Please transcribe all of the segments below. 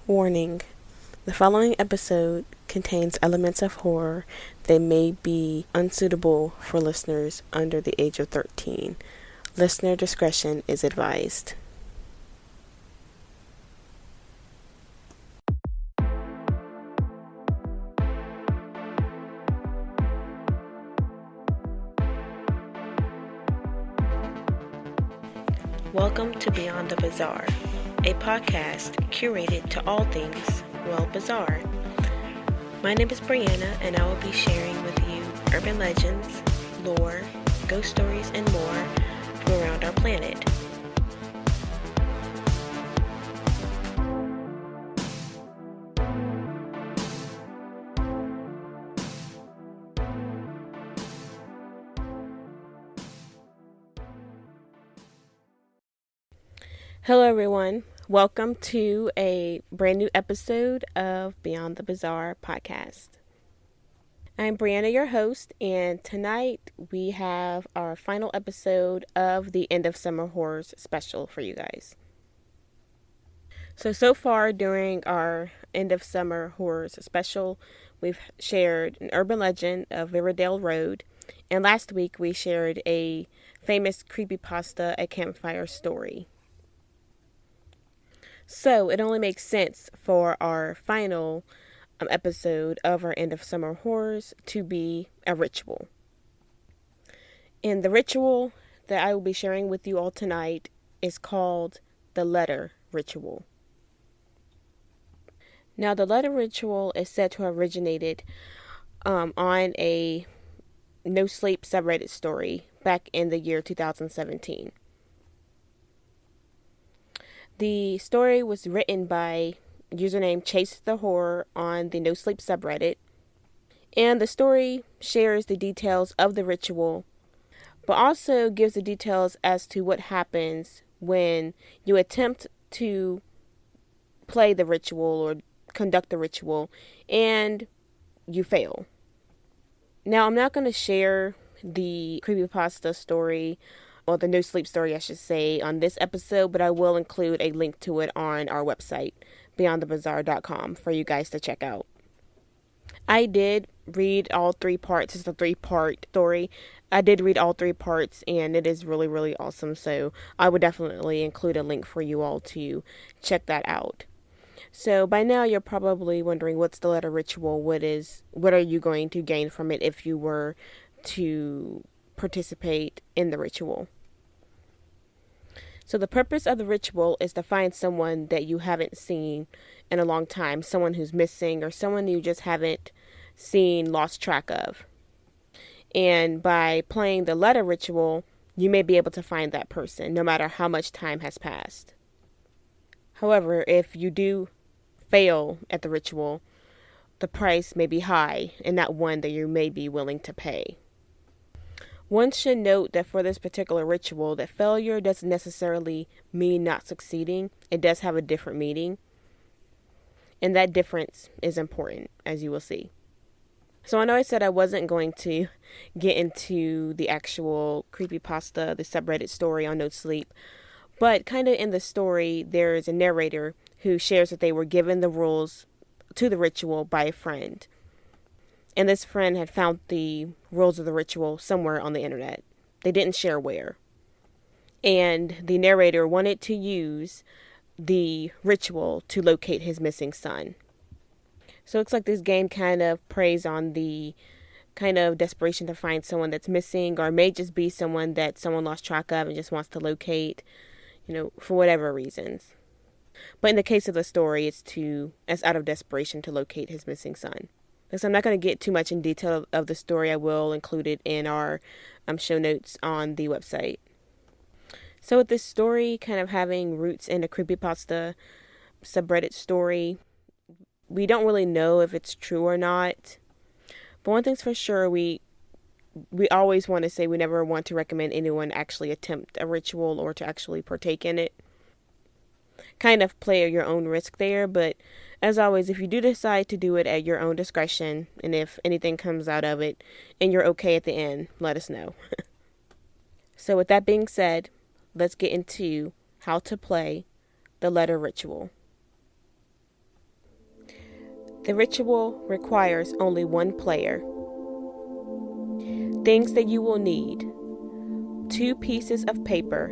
Warning: the following episode contains elements of horror that may be unsuitable for listeners under the age of 13. Listener discretion is advised. Welcome to Beyond the Bizarre, a podcast curated to all things, well, bizarre. My name is Brianna, and I will be sharing with you urban legends, lore, ghost stories, and more from around our planet. Hello, everyone. Welcome to a brand new episode of Beyond the Bizarre podcast. I'm Brianna, your host, and tonight we have our final episode of the End of Summer Horrors special for you guys. So far during our End of Summer Horrors special, we've shared an urban legend of Riverdale Road, and last week we shared a famous creepypasta, a campfire story. So it only makes sense for our final episode of our End of Summer Horrors to be a ritual. And the ritual that I will be sharing with you all tonight is called the letter ritual. Now, the letter ritual is said to have originated on a No Sleep subreddit story back in the year 2017. The story was written by username Chase the Horror on the No Sleep subreddit, and the story shares the details of the ritual, but also gives the details as to what happens when you attempt to play the ritual or conduct the ritual and you fail. Now, I'm not going to share the creepypasta story, or the No Sleep story, I should say, on this episode, but I will include a link to it on our website, beyondthebizarre.com, for you guys to check out. I did read all 3 parts. It's a 3-part story. I did read all 3 parts, and it is really, really awesome, so I would definitely include a link for you all to check that out. So by now you're probably wondering, what's the letter ritual? What are you going to gain from it if you were to participate in the ritual? So the purpose of the ritual is to find someone that you haven't seen in a long time, someone who's missing or someone you just haven't seen, lost track of. And by playing the letter ritual, you may be able to find that person no matter how much time has passed. However, if you do fail at the ritual, the price may be high and not one that you may be willing to pay. One should note that for this particular ritual, that failure doesn't necessarily mean not succeeding. It does have a different meaning. And that difference is important, as you will see. So I know I said I wasn't going to get into the actual creepypasta, the subreddit story on No Sleep. But kind of in the story, there is a narrator who shares that they were given the rules to the ritual by a friend. And this friend had found the rules of the ritual somewhere on the internet. They didn't share where. And the narrator wanted to use the ritual to locate his missing son. So it looks like this game kind of preys on the kind of desperation to find someone that's missing, or it may just be someone that someone lost track of and just wants to locate, for whatever reasons. But in the case of the story, it's out of desperation to locate his missing son. So I'm not going to get too much in detail of the story. I will include it in our show notes on the website. So with this story kind of having roots in a creepypasta subreddit story, we don't really know if it's true or not. But one thing's for sure, we always want to say we never want to recommend anyone actually attempt a ritual or to actually partake in it. Kind of play at your own risk there, but as always, if you do decide to do it at your own discretion, and if anything comes out of it and you're okay at the end, let us know. So with that being said, let's get into how to play the letter ritual. The ritual requires only one player. Things that you will need: 2 pieces of paper,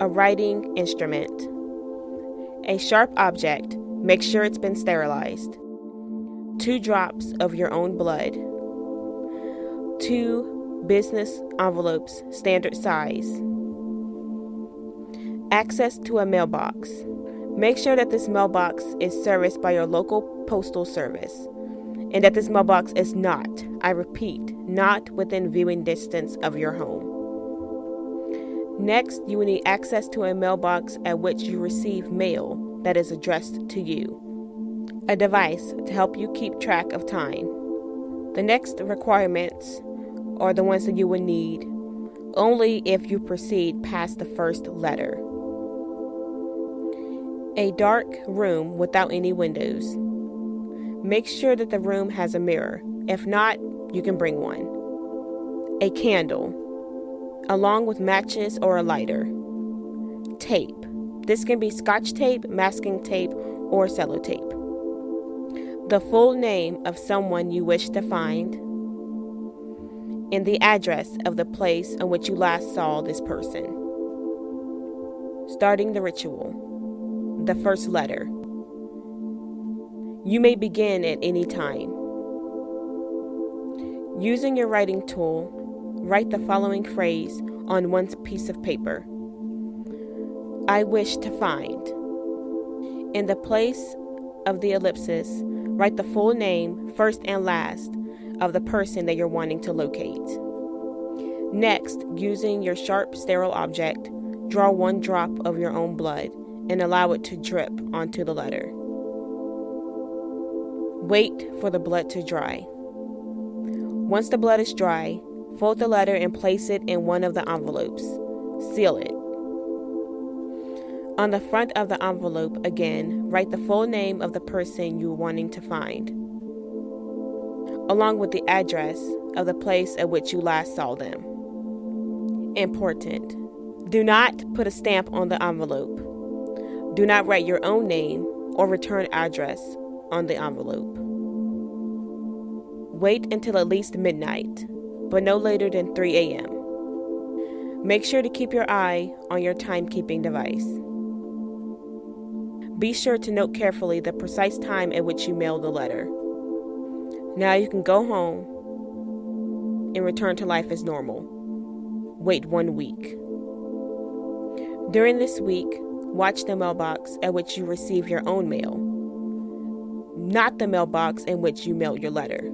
a writing instrument, a sharp object, make sure it's been sterilized, 2 drops of your own blood, 2 business envelopes, standard size, access to a mailbox. Make sure that this mailbox is serviced by your local postal service and that this mailbox is not, I repeat, not within viewing distance of your home. Next, you will need access to a mailbox at which you receive mail that is addressed to you, a device to help you keep track of time. The next requirements are the ones that you will need only if you proceed past the first letter. A dark room without any windows. Make sure that the room has a mirror. If not, you can bring one. A candle, along with matches or a lighter. Tape. This can be Scotch tape, masking tape, or sellotape. The full name of someone you wish to find, and the address of the place in which you last saw this person. Starting the ritual. The first letter. You may begin at any time. Using your writing tool, write the following phrase on one piece of paper. I wish to find. In the place of the ellipsis, write the full name, first and last, of the person that you're wanting to locate. Next, using your sharp, sterile object, draw 1 drop of your own blood and allow it to drip onto the letter. Wait for the blood to dry. Once the blood is dry, fold the letter and place it in one of the envelopes. Seal it. On the front of the envelope, again, write the full name of the person you're wanting to find, along with the address of the place at which you last saw them. Important. Do not put a stamp on the envelope. Do not write your own name or return address on the envelope. Wait until at least midnight, but no later than 3 a.m. Make sure to keep your eye on your timekeeping device. Be sure to note carefully the precise time at which you mailed the letter. Now you can go home and return to life as normal. Wait 1 week. During this week, watch the mailbox at which you receive your own mail, not the mailbox in which you mailed your letter.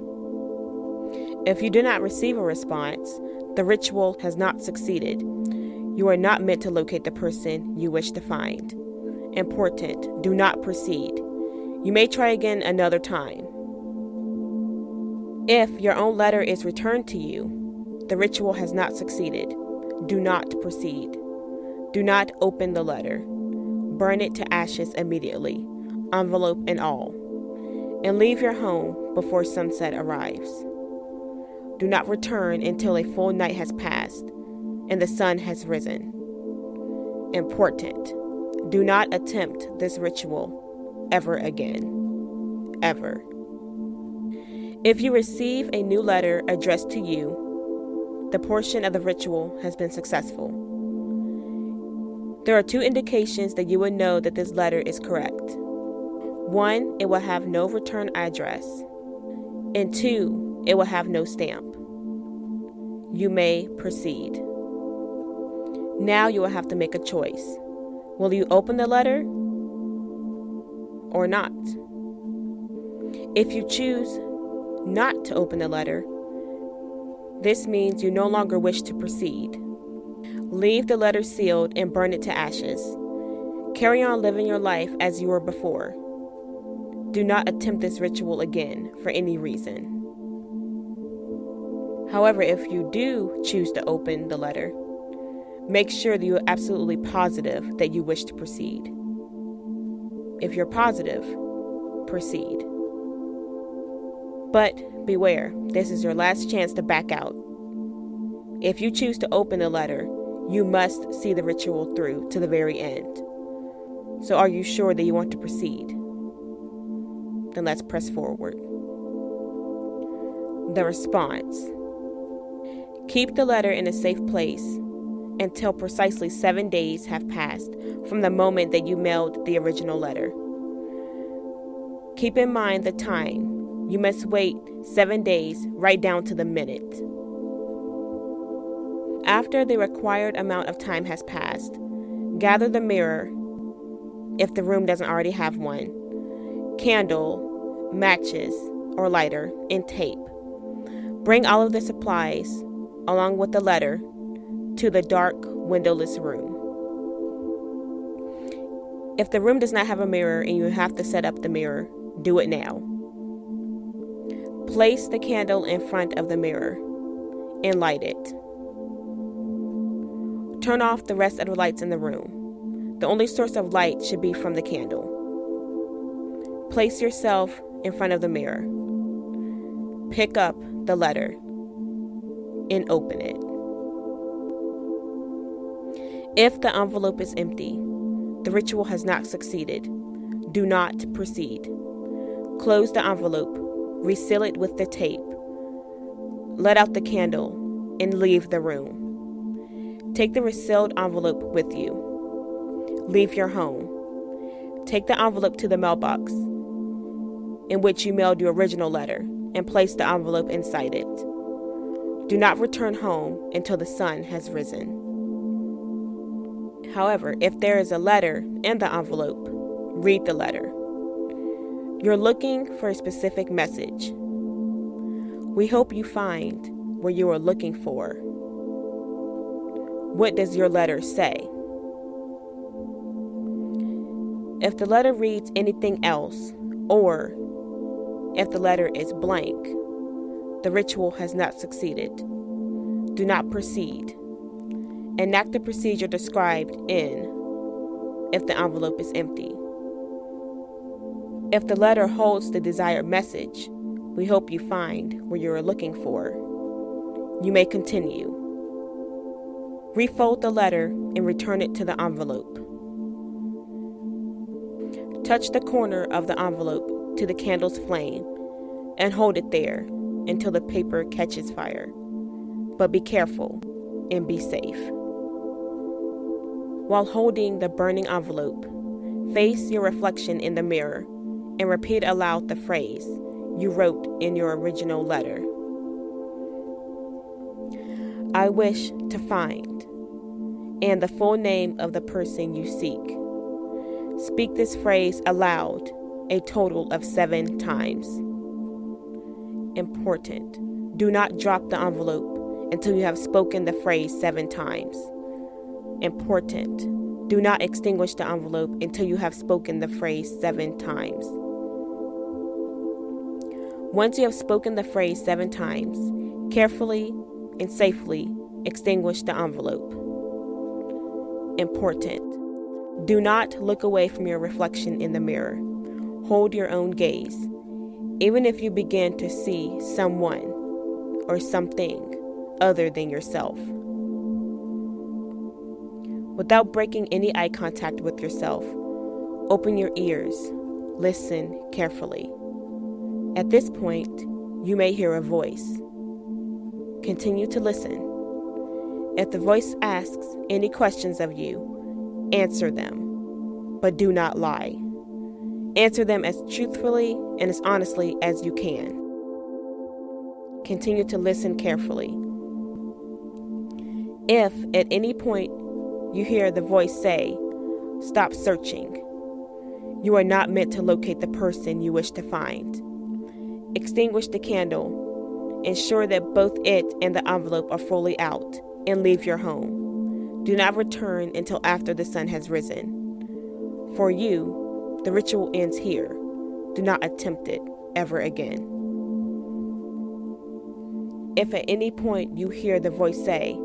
If you do not receive a response, the ritual has not succeeded. You are not meant to locate the person you wish to find. Important, do not proceed. You may try again another time. If your own letter is returned to you, the ritual has not succeeded. Do not proceed. Do not open the letter. Burn it to ashes immediately, envelope and all, and leave your home before sunset arrives. Do not return until a full night has passed and the sun has risen. Important, do not attempt this ritual ever again. Ever. If you receive a new letter addressed to you, the portion of the ritual has been successful. There are 2 indications that you will know that this letter is correct. 1, it will have no return address. And 2, it will have no stamp. You may proceed. Now you will have to make a choice. Will you open the letter or not? If you choose not to open the letter, this means you no longer wish to proceed. Leave the letter sealed and burn it to ashes. Carry on living your life as you were before. Do not attempt this ritual again for any reason. However, if you do choose to open the letter, make sure that you are absolutely positive that you wish to proceed. If you're positive, proceed. But beware, this is your last chance to back out. If you choose to open the letter, you must see the ritual through to the very end. So are you sure that you want to proceed? then let's press forward. The response. Keep the letter in a safe place until precisely 7 days have passed from the moment that you mailed the original letter. Keep in mind the time. You must wait 7 days, right down to the minute. After the required amount of time has passed, gather the mirror, if the room doesn't already have one, candle, matches, or lighter, and tape. Bring all of the supplies, along with the letter, to the dark, windowless room. If the room does not have a mirror and you have to set up the mirror, do it now. Place the candle in front of the mirror and light it. Turn off the rest of the lights in the room. The only source of light should be from the candle. Place yourself in front of the mirror. Pick up the letter and open it. If the envelope is empty, the ritual has not succeeded. Do not proceed. Close the envelope, reseal it with the tape, let out the candle, and leave the room. Take the resealed envelope with you. Leave your home. Take the envelope to the mailbox in which you mailed your original letter and place the envelope inside it. Do not return home until the sun has risen. However, if there is a letter in the envelope, read the letter. You're looking for a specific message. We hope you find what you are looking for. What does your letter say? If the letter reads anything else, or if the letter is blank, the ritual has not succeeded. Do not proceed. Enact the procedure described in if the envelope is empty. If the letter holds the desired message, we hope you find what you are looking for. You may continue. Refold the letter and return it to the envelope. Touch the corner of the envelope to the candle's flame and hold it there until the paper catches fire. But be careful and be safe. While holding the burning envelope, face your reflection in the mirror and repeat aloud the phrase you wrote in your original letter. I wish to find, and the full name of the person you seek. Speak this phrase aloud a total of 7 times. Important. Do not drop the envelope until you have spoken the phrase 7 times. Important. Do not extinguish the envelope until you have spoken the phrase 7 times. Once you have spoken the phrase 7 times, carefully and safely extinguish the envelope. Important. Do not look away from your reflection in the mirror. Hold your own gaze, even if you begin to see someone or something other than yourself. Without breaking any eye contact with yourself, open your ears, listen carefully. At this point, you may hear a voice. Continue to listen. If the voice asks any questions of you, answer them, but do not lie. Answer them as truthfully and as honestly as you can. Continue to listen carefully. If at any point you hear the voice say, "Stop searching," you are not meant to locate the person you wish to find. Extinguish the candle. Ensure that both it and the envelope are fully out, and leave your home. Do not return until after the sun has risen. For you, the ritual ends here. Do not attempt it ever again. If at any point you hear the voice say,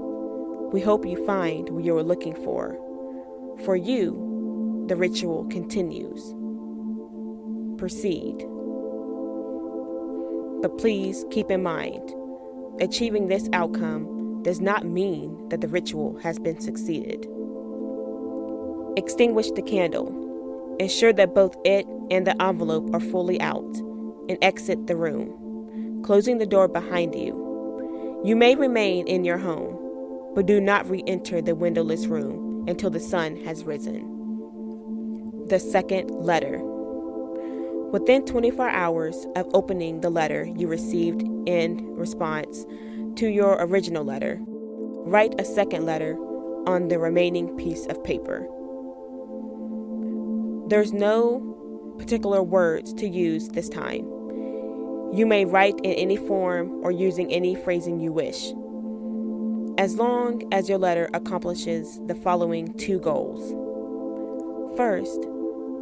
"We hope you find what you are looking for," for you, the ritual continues. Proceed. But please keep in mind, achieving this outcome does not mean that the ritual has been succeeded. Extinguish the candle. Ensure that both it and the envelope are fully out, and exit the room, closing the door behind you. You may remain in your home, but do not re-enter the windowless room until the sun has risen. The second letter. Within 24 hours of opening the letter you received in response to your original letter, write a second letter on the remaining piece of paper. There's no particular words to use this time. You may write in any form or using any phrasing you wish, as long as your letter accomplishes the following 2 goals. First,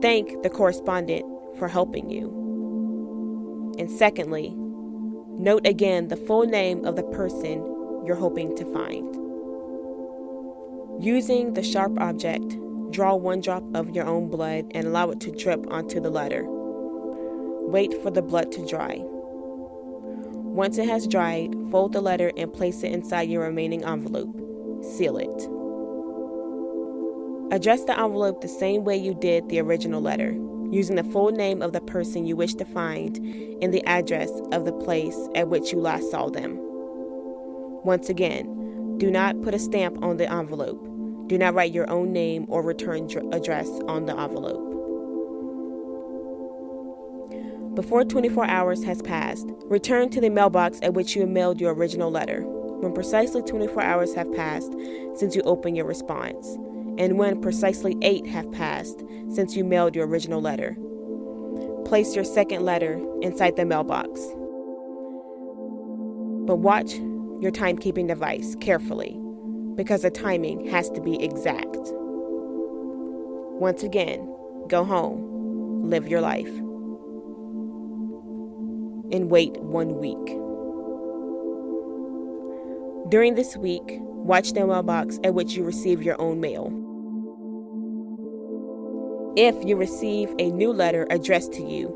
thank the correspondent for helping you. And secondly, note again the full name of the person you're hoping to find. Using the sharp object, draw 1 drop of your own blood and allow it to drip onto the letter. Wait for the blood to dry. Once it has dried, fold the letter and place it inside your remaining envelope. Seal it. Address the envelope the same way you did the original letter, using the full name of the person you wish to find and the address of the place at which you last saw them. Once again, do not put a stamp on the envelope. Do not write your own name or return address on the envelope. Before 24 hours has passed, return to the mailbox at which you mailed your original letter. When precisely 24 hours have passed since you opened your response, and when precisely 8 have passed since you mailed your original letter, place your second letter inside the mailbox. But watch your timekeeping device carefully, because the timing has to be exact. Once again, go home, live your life, and wait 1 week. During this week, watch the mailbox at which you receive your own mail. If you receive a new letter addressed to you,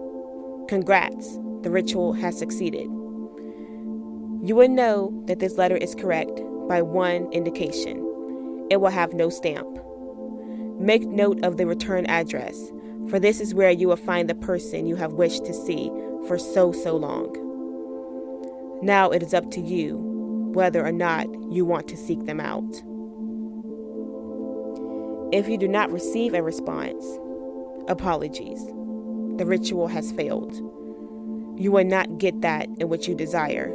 congrats, the ritual has succeeded. You will know that this letter is correct by one indication. It will have no stamp. Make note of the return address, for this is where you will find the person you have wished to see for so long. Now it is up to you whether or not you want to seek them out. If you do not receive a response, apologies. The ritual has failed. You will not get that in which you desire,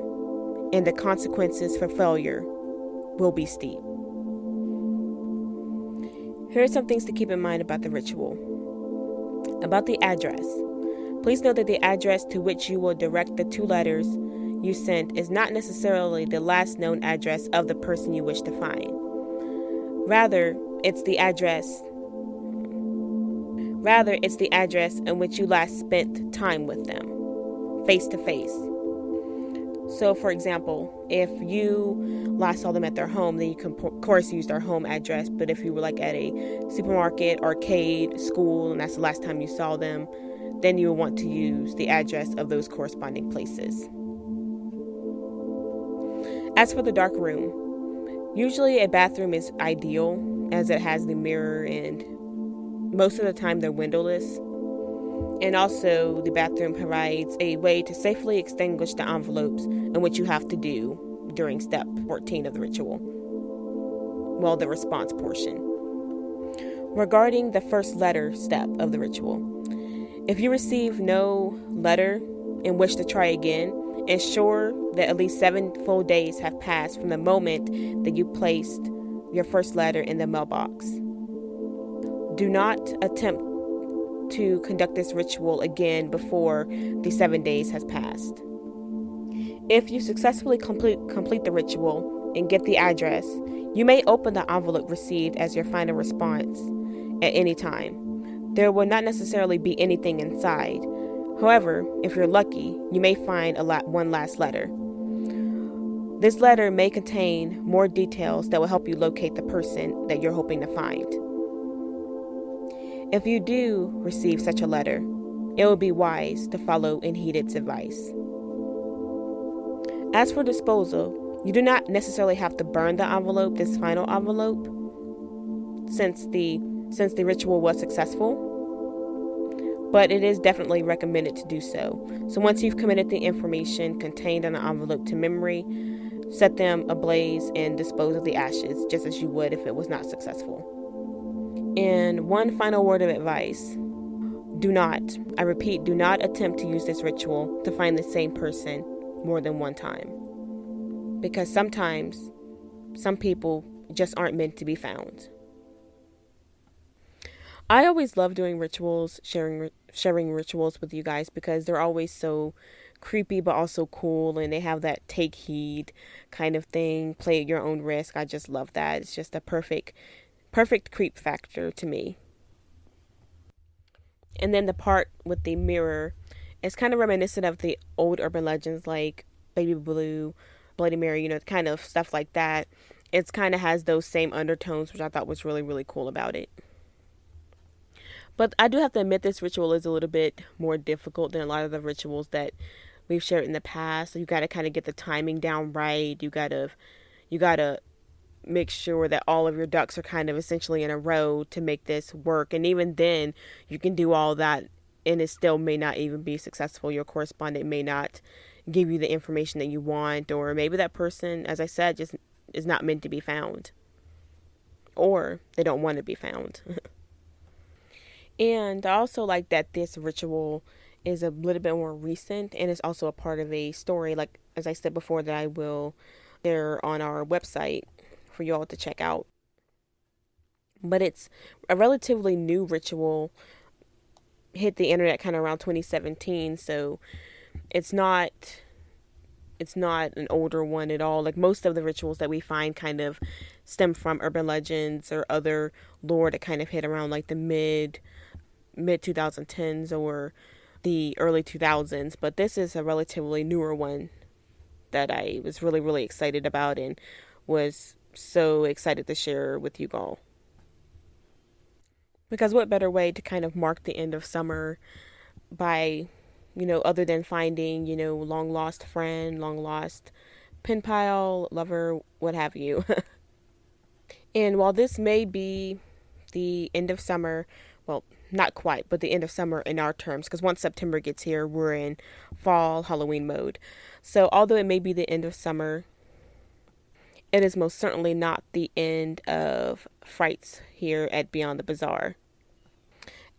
and the consequences for failure will be steep. Here are some things to keep in mind about the ritual. About the address. Please note that the address to which you will direct the 2 letters you sent is not necessarily the last known address of the person you wish to find. Rather, it's the address in which you last spent time with them, face to face. So, for example, if you last saw them at their home, then you can, of course, use their home address. But if you were like at a supermarket, arcade, school, and that's the last time you saw them, then you will want to use the address of those corresponding places. As for the dark room, usually a bathroom is ideal as it has the mirror and most of the time they're windowless. And also the bathroom provides a way to safely extinguish the envelopes, in which you have to do during step 14 of the ritual. Well, the response portion. Regarding the first letter step of the ritual, if you receive no letter and wish to try again, ensure that at least 7 full days have passed from the moment that you placed your first letter in the mailbox. Do not attempt to conduct this ritual again before the 7 days has passed. If you successfully complete the ritual and get the address, you may open the envelope received as your final response at any time. There will not necessarily be anything inside. However, if you're lucky, you may find one last letter. This letter may contain more details that will help you locate the person that you're hoping to find. If you do receive such a letter, it will be wise to follow and heed its advice. As for disposal, you do not necessarily have to burn the envelope, this final envelope, since the ritual was successful. but it is definitely recommended to do so. So once you've committed the information contained in an envelope to memory, set them ablaze and dispose of the ashes just as you would if it was not successful. And one final word of advice: do not, I repeat, do not attempt to use this ritual to find the same person more than one time. Because sometimes some people just aren't meant to be found. I always love doing rituals, sharing rituals with you guys, because they're always so creepy but also cool, and they have that take heed kind of thing, play at your own risk. I just love that. It's just a perfect creep factor to me. And then the part with the mirror is kind of reminiscent of the old urban legends like Baby Blue, Bloody Mary, kind of stuff like that. It's kind of has those same undertones, which I thought was really, really cool about it. But I do have to admit this ritual is a little bit more difficult than a lot of the rituals that we've shared in the past. So you got to kind of get the timing down right. You got to make sure that all of your ducks are kind of essentially in a row to make this work. And even then, you can do all that and it still may not even be successful. Your correspondent may not give you the information that you want, or maybe that person, as I said, just is not meant to be found, or they don't want to be found. And I also like that this ritual is a little bit more recent, and it's also a part of a story, like as I said before, that I will share on our website for you all to check out. But it's a relatively new ritual, hit the internet kind of around 2017, so it's not an older one at all. Like most of the rituals that we find kind of stem from urban legends or other lore that kind of hit around like the mid 2010s or the early 2000s, but this is a relatively newer one that I was really, really excited about and was so excited to share with you all. Because what better way to kind of mark the end of summer by, other than finding, long lost friend, long lost pen pal, lover, what have you. And while this may be the end of summer, well, not quite, but the end of summer in our terms, because once September gets here, we're in fall Halloween mode. So although it may be the end of summer, it is most certainly not the end of frights here at Beyond the Bizarre,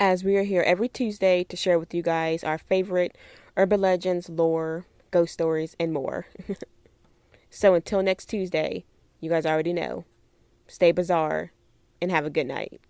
as we are here every Tuesday to share with you guys our favorite urban legends, lore, ghost stories, and more. So until next Tuesday, you guys already know, stay bizarre and have a good night.